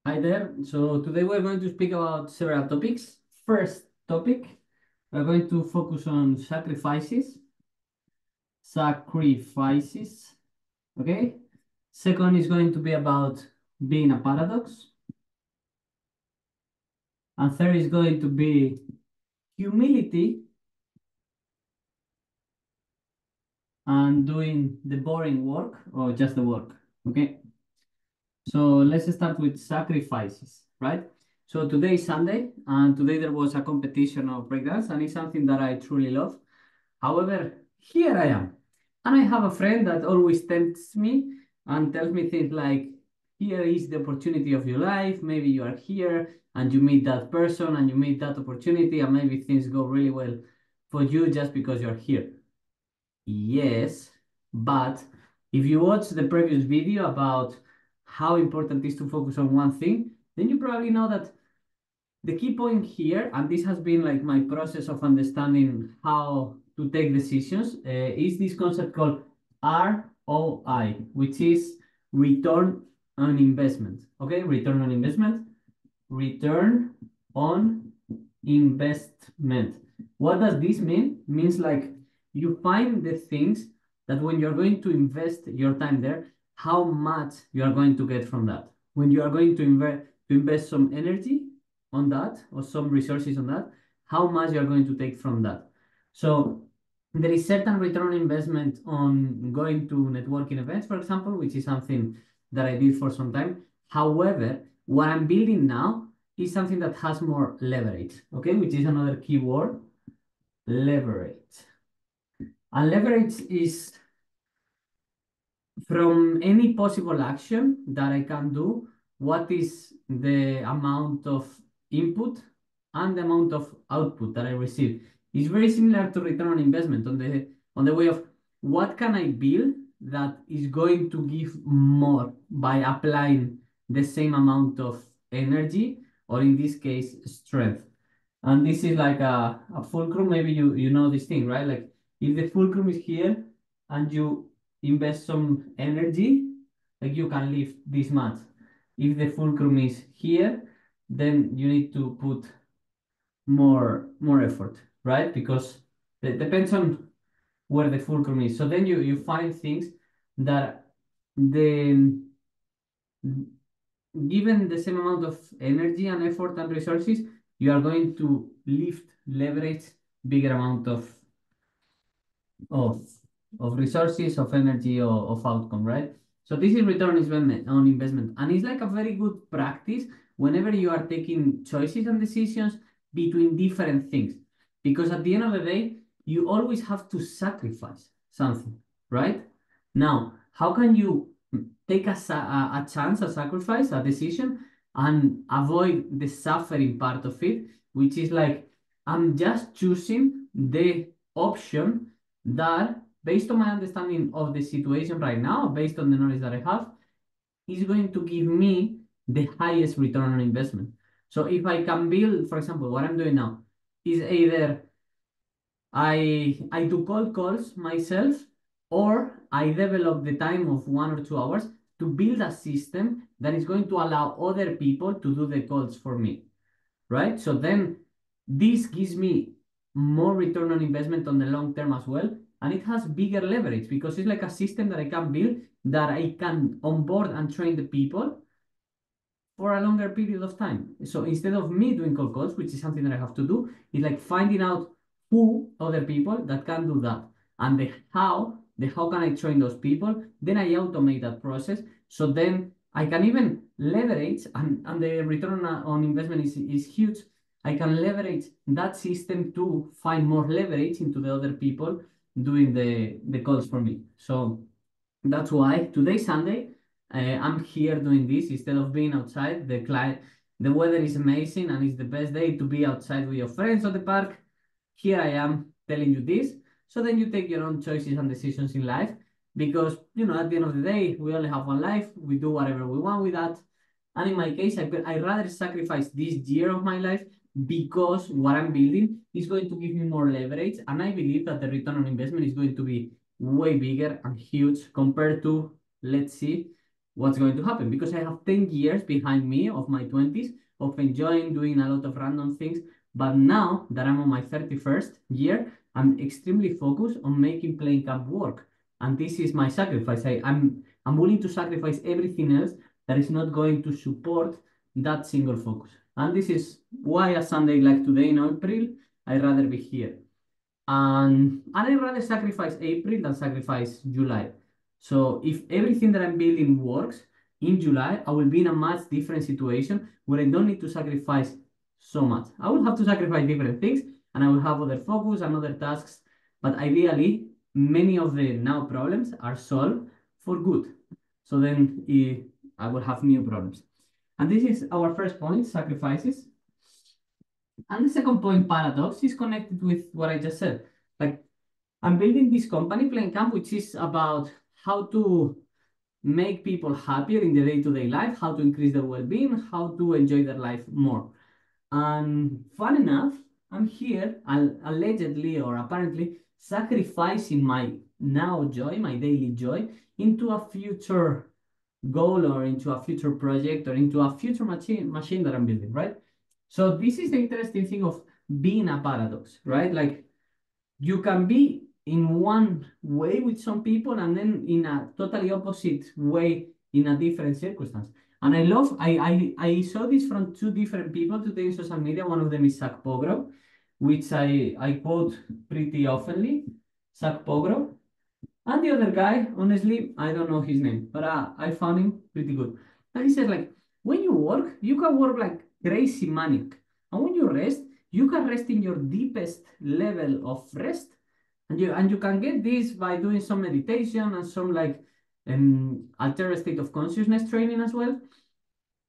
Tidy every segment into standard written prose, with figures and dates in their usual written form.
Hi there. So today we're going to speak about several topics. First topic, we're going to focus on sacrifices. Sacrifices. Okay. Second is going to be about being a paradox. And third is going to be humility and doing the boring work or just the work. Okay. So let's start with sacrifices, right? So today is Sunday, and today there was a competition of breakdance, and it's something that I truly love. However, here I am, and I have a friend that always tempts me and tells me things like, here is the opportunity of your life. Maybe you are here and you meet that person and you meet that opportunity, and maybe things go really well for you just because you're here. Yes, but if you watch the previous video about how important it is to focus on one thing, then you probably know that the key point here, and this has been like my process of understanding how to take decisions, is this concept called ROI, which is return on investment. Okay, return on investment, return on investment. What does this mean? It means like you find the things that when you're going to invest your time there, how much you are going to get from that. When you are going to invest some energy on that or some resources on that, how much you are going to take from that. So there is certain return on investment on going to networking events, for example, which is something that I did for some time. However, what I'm building now is something that has more leverage, okay, which is another keyword, leverage. And leverage is from any possible action that I can do, what is the amount of input and the amount of output that I receive. It's very similar to return on investment on the way of what can I build that is going to give more by applying the same amount of energy, or in this case, strength. And this is like a fulcrum. Maybe you know this thing, right? Like if the fulcrum is here and you invest some energy, like you can lift this much. If the fulcrum is here, then you need to put more effort, right? Because it depends on where the fulcrum is. So then you find things that the given the same amount of energy and effort and resources, you are going to lift, leverage bigger amount of of resources, of energy, or of outcome, right? So this is return on investment, and it's like a very good practice whenever you are taking choices and decisions between different things, because at the end of the day, you always have to sacrifice something, right? Now, how can you take a chance, a sacrifice, a decision, and avoid the suffering part of it, which is like I'm just choosing the option that, based on my understanding of the situation right now, based on the knowledge that I have, is going to give me the highest return on investment. So if I can build, for example, what I'm doing now is either I do cold calls myself, or I develop the time of 1 or 2 hours to build a system that is going to allow other people to do the calls for me, right? So then this gives me more return on investment on the long term as well. And it has bigger leverage because it's like a system that I can build, that I can onboard and train the people for a longer period of time. So instead of me doing cold calls, which is something that I have to do, it's like finding out who other people that can do that, and the how can I train those people. Then I automate that process. So then I can even leverage, and the return on investment is huge. I can leverage that system to find more leverage into the other people doing the calls for me. So that's why today Sunday, I'm here doing this instead of being outside. The weather is amazing and it's the best day to be outside with your friends at the park. Here I am telling you this. So then you take your own choices and decisions in life, because at the end of the day we only have one life. We do whatever we want with that. And in my case, I rather sacrifice this year of my life, because what I'm building is going to give me more leverage, and I believe that the return on investment is going to be way bigger and huge compared to, let's see, what's going to happen, because I have 10 years behind me of my 20s of enjoying doing a lot of random things. But now that I'm on my 31st year, I'm extremely focused on making playing camp work. And this is my sacrifice. I'm willing to sacrifice everything else that is not going to support that single focus. And this is why a Sunday like today in April, I'd rather be here. And I'd rather sacrifice April than sacrifice July. So if everything that I'm building works in July, I will be in a much different situation where I don't need to sacrifice so much. I will have to sacrifice different things and I will have other focus and other tasks. But ideally, many of the now problems are solved for good. So then I will have new problems. And this is our first point, sacrifices. And the second point, paradox, is connected with what I just said. Like, I'm building this company, Playing Camp, which is about how to make people happier in their day-to-day life, how to increase their well-being, how to enjoy their life more. And fun enough, I'm here, allegedly or apparently, sacrificing my now joy, my daily joy, into a future goal or into a future project or into a future machine that I'm building, right? So this is the interesting thing of being a paradox, right? Like you can be in one way with some people and then in a totally opposite way in a different circumstance. And I saw this from two different people today in social media. One of them is Zach Pogro, which I quote pretty oftenly. Zach Pogro. And the other guy, honestly, I don't know his name, but I found him pretty good. And he said, like, when you work, you can work like crazy manic. And when you rest, you can rest in your deepest level of rest. And you can get this by doing some meditation and some like altered state of consciousness training as well.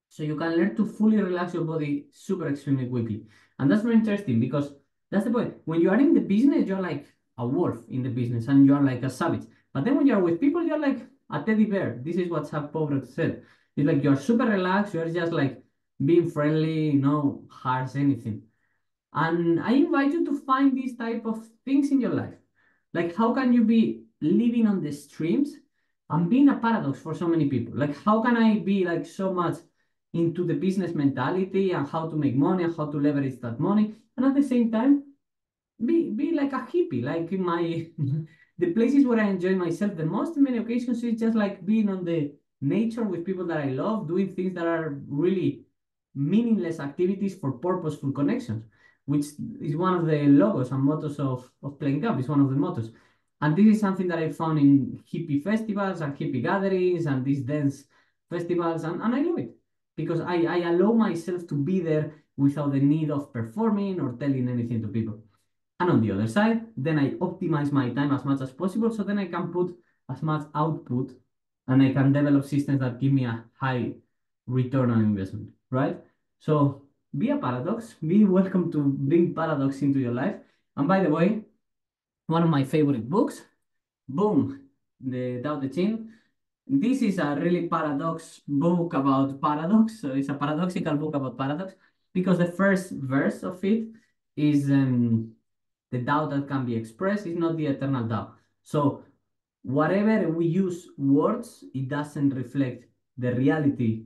So you can learn to fully relax your body super extremely quickly. And that's very interesting because that's the point. When you are in the business, you're like a wolf in the business and you're like a savage. But then when you're with people, you're like a teddy bear. This is what Zach Pobre said. It's like you're super relaxed, you're just like being friendly, no harsh anything. And I invite you to find these type of things in your life. Like how can you be living on the streams and being a paradox for so many people? Like how can I be like so much into the business mentality and how to make money and how to leverage that money, and at the same time be like a hippie, like in my the places where I enjoy myself the most in many occasions is just like being on the nature with people that I love, doing things that are really meaningless activities for purposeful connections, which is one of the logos and mottos of Playing Camp. It's one of the mottos. And this is something that I found in hippie festivals and hippie gatherings and these dance festivals, and I love it because I allow myself to be there without the need of performing or telling anything to people. And on the other side, then I optimize my time as much as possible so then I can put as much output and I can develop systems that give me a high return on investment, right? So be a paradox, be welcome to bring paradox into your life. And by the way, one of my favorite books, boom, the Tao Te Ching. This is a really paradox book about paradox. So it's a paradoxical book about paradox because the first verse of it is the Tao that can be expressed is not the eternal Tao. So whatever we use words, it doesn't reflect the reality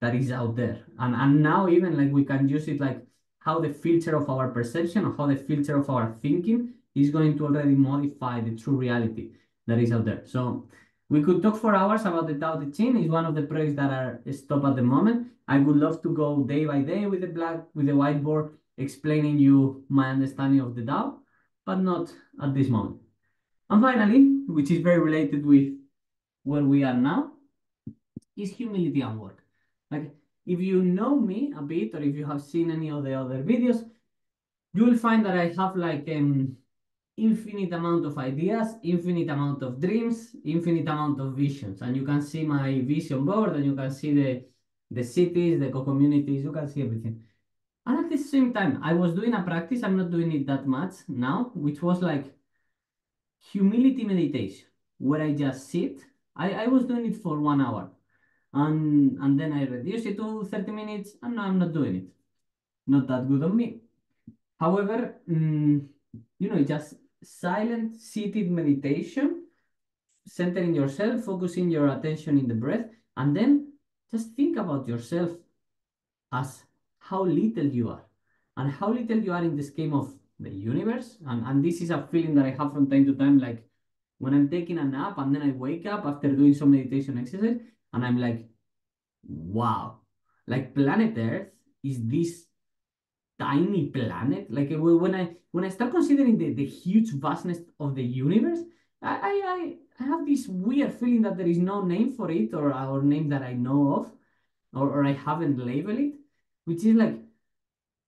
that is out there. And now even like we can use it like how the filter of our perception or how the filter of our thinking is going to already modify the true reality that is out there. So we could talk for hours about the Tao Te Ching. It's one of the projects that are stopped at the moment. I would love to go day by day with the whiteboard explaining you my understanding of the Tao, but not at this moment. And finally, which is very related with where we are now, is humility and work. Like if you know me a bit, or if you have seen any of the other videos, you will find that I have like an infinite amount of ideas, infinite amount of dreams, infinite amount of visions. And you can see my vision board and you can see the cities, the co-communities, you can see everything. And at the same time, I was doing a practice, I'm not doing it that much now, which was like humility meditation, where I just sit. I was doing it for 1 hour and then I reduced it to 30 minutes and now I'm not doing it. Not that good on me. However, just silent seated meditation centering yourself, focusing your attention in the breath, and then just think about yourself as how little you are and how little you are in the scheme of the universe. And this is a feeling that I have from time to time, like when I'm taking a nap and then I wake up after doing some meditation exercise and I'm like, wow, like planet Earth is this tiny planet. Like when I start considering the huge vastness of the universe, I have this weird feeling that there is no name for it or name that I know of or I haven't labeled it, which is like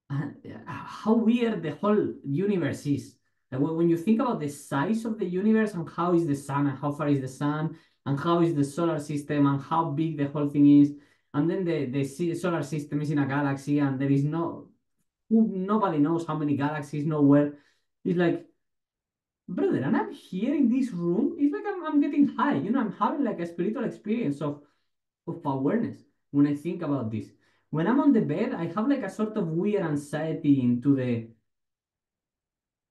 uh, how weird the whole universe is. Like when you think about the size of the universe and how is the sun and how far is the sun and how is the solar system and how big the whole thing is, and then the solar system is in a galaxy and there is nobody knows how many galaxies nowhere. It's like, brother, and I'm here in this room. It's like I'm getting high. I'm having like a spiritual experience of awareness when I think about this. When I'm on the bed, I have like a sort of weird anxiety into the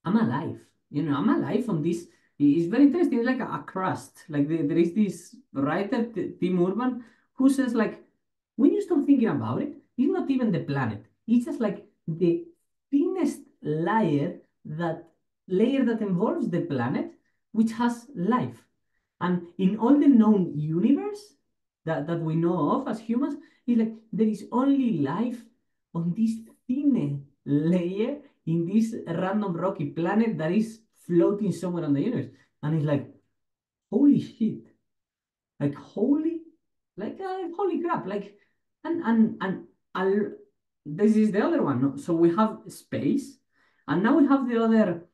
I'm alive. I'm alive on this. It's very interesting. It's like a crust. Like there is this writer, Tim Urban, who says like when you start thinking about it, it's not even the planet. It's just like the thinnest layer that involves the planet, which has life. And in all the known universe that we know of as humans, it's like there is only life on this thin layer in this random rocky planet that is floating somewhere on the universe. And it's like, holy shit. Like holy crap. Like and I'll, this is the other one. No? So we have space, and now we have the other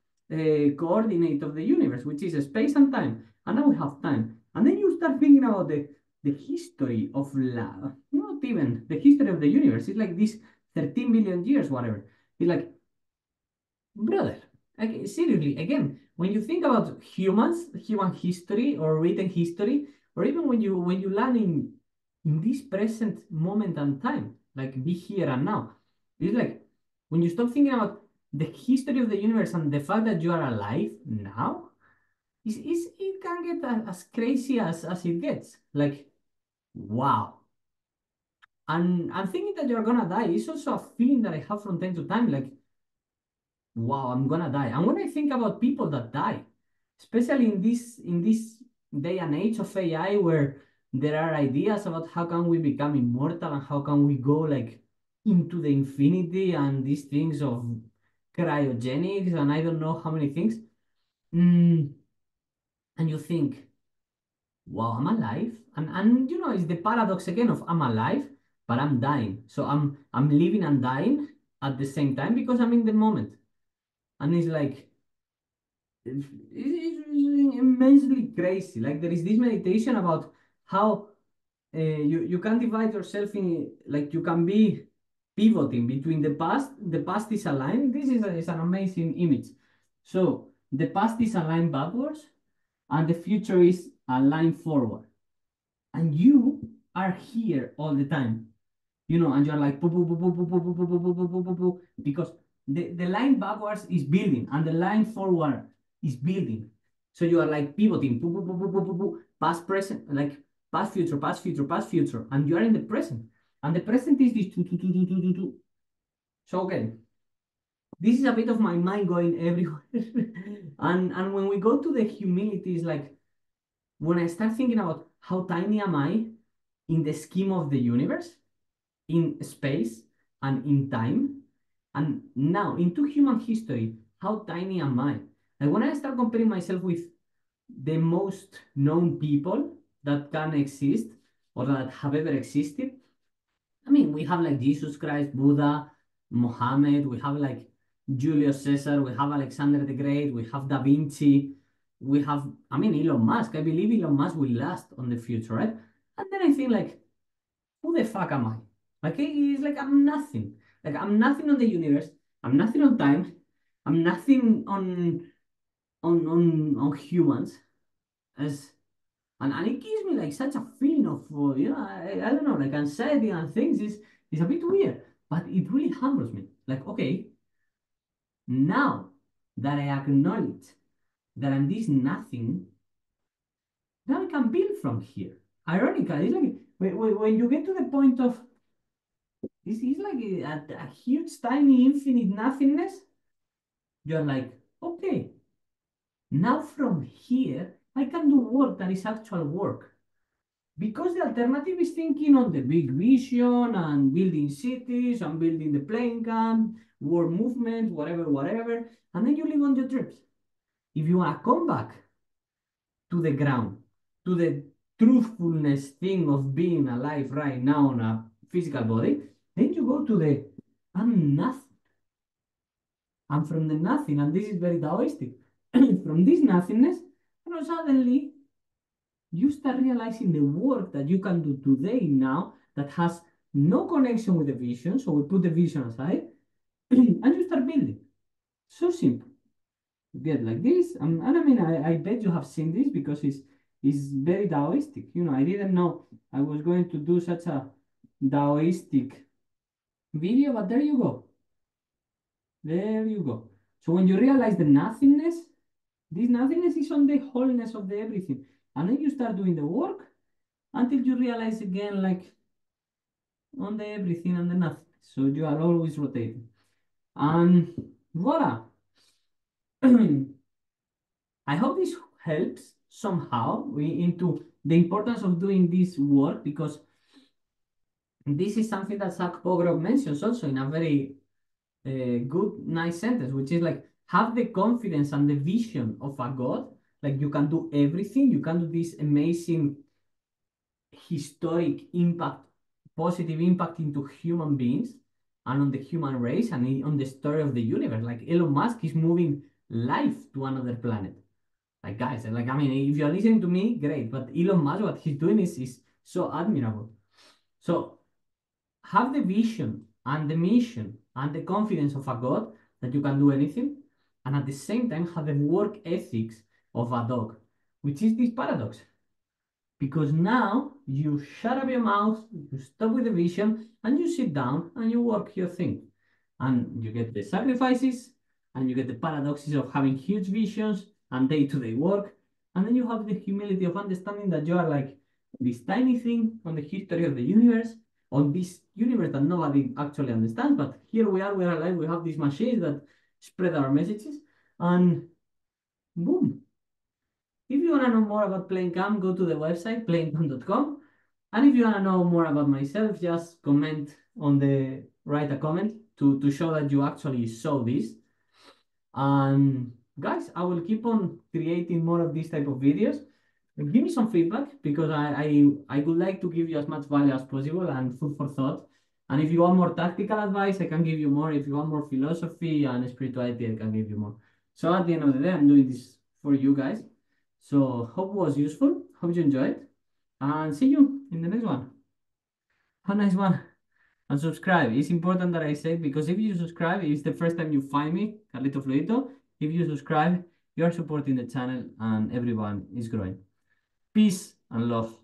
coordinate of the universe, which is space and time. And now we have time. And then you start thinking about the history of love, not even the history of the universe. It's like this 13 billion years, whatever. It's like, brother, like, seriously, again, when you think about human history or written history, or even when you land in this present moment and time, like be here and now, it's like when you stop thinking about the history of the universe and the fact that you are alive now, it can get as crazy as it gets. Like, wow. And thinking that you're gonna die is also a feeling that I have from time to time. Like, wow, I'm gonna die. And when I think about people that die, especially in this day and age of AI where there are ideas about how can we become immortal and how can we go like into the infinity and these things of cryogenics and I don't know how many things. Mm, and you think, wow, I'm alive. And it's the paradox again of I'm alive, but I'm dying. So I'm living and dying at the same time because I'm in the moment. And it's like it's immensely crazy. Like there is this meditation about how you can divide yourself in like you can be pivoting between the past. The past is aligned. This is an amazing image. So the past is aligned backwards, and the future is aligned forward. And you are here all the time. And you're like poo, poo, poo, poo, poo, poo, poo, poo, poo, poo, poo, poo, poo, poo, because the line backwards is building and the line forward is building. So you are like pivoting, poo, poo, poo, poo, poo, poo, poo, past, present, like past, future, past, future, past, future, and you are in the present. And the present is this two, two, two, two, two, two, two. So okay, this is a bit of my mind going everywhere. And when we go to the humility, is like when I start thinking about how tiny am I in the scheme of the universe, in space and in time. And now, into human history, how tiny am I? And when I start comparing myself with the most known people that can exist or that have ever existed, I mean, we have like Jesus Christ, Buddha, Mohammed, we have like Julius Caesar, we have Alexander the Great, we have Da Vinci, we have, I mean, Elon Musk. I believe Elon Musk will last on the future, right? And then I think like, who the fuck am I? Okay, it's like I'm nothing. Like I'm nothing on the universe. I'm nothing on time. I'm nothing on humans. As and it gives me like such a feeling of I don't know, like anxiety and things is a bit weird, but it really humbles me. Like okay, now that I acknowledge that I'm this nothing, now I can build from here. Ironically, it's like when you get to the point of this is like a huge, tiny, infinite nothingness, you're like, okay, now from here, I can do work that is actual work. Because the alternative is thinking on the big vision and building cities and building the plane camp, war movement, whatever, whatever, and then you live on your trips. If you want to come back to the ground, to the truthfulness thing of being alive right now on a physical body, then you go to the I'm nothing. I'm from the nothing, and this is very Taoistic. From this nothingness, suddenly you start realizing the work that you can do today now that has no connection with the vision. So we put the vision aside and you start building. So simple. You get like this. And I mean, I bet you have seen this because it's very Taoistic. I didn't know I was going to do such a Taoistic video, but there you go. There you go. So when you realize the nothingness, this nothingness is on the wholeness of the everything. And then you start doing the work until you realize again, like on the everything and the nothing. So you are always rotating. And voila. I hope this helps somehow into the importance of doing this work, because this is something that Zach Pogrov mentions also in a very good, nice sentence, which is like, have the confidence and the vision of a God. Like you can do everything. You can do this amazing historic impact, positive impact into human beings and on the human race and on the story of the universe. Like Elon Musk is moving life to another planet. Like guys, like I mean, if you're listening to me, great. But Elon Musk, what he's doing is so admirable. So have the vision and the mission and the confidence of a God that you can do anything, and at the same time have the work ethics of a dog, which is this paradox. Because now you shut up your mouth, you stop with the vision, and you sit down and you work your thing. And you get the sacrifices, and you get the paradoxes of having huge visions and day-to-day work. And then you have the humility of understanding that you are like this tiny thing on the history of the universe, on this universe that nobody actually understands. But here we are alive, we have these machines that spread our messages, and boom. If you want to know more about PlaneCam, go to the website, planecam.com. And if you want to know more about myself, just write a comment to show that you actually saw this. And guys, I will keep on creating more of these type of videos. Give me some feedback, because I would like to give you as much value as possible and food for thought. And if you want more tactical advice, I can give you more. If you want more philosophy and spirituality, I can give you more. So at the end of the day, I'm doing this for you guys. So hope it was useful. Hope you enjoyed. And see you in the next one. Have a nice one. And subscribe. It's important that I say it, because if you subscribe, it's the first time you find me, Carlito Fluidito. If you subscribe, you are supporting the channel and everyone is growing. Peace and love.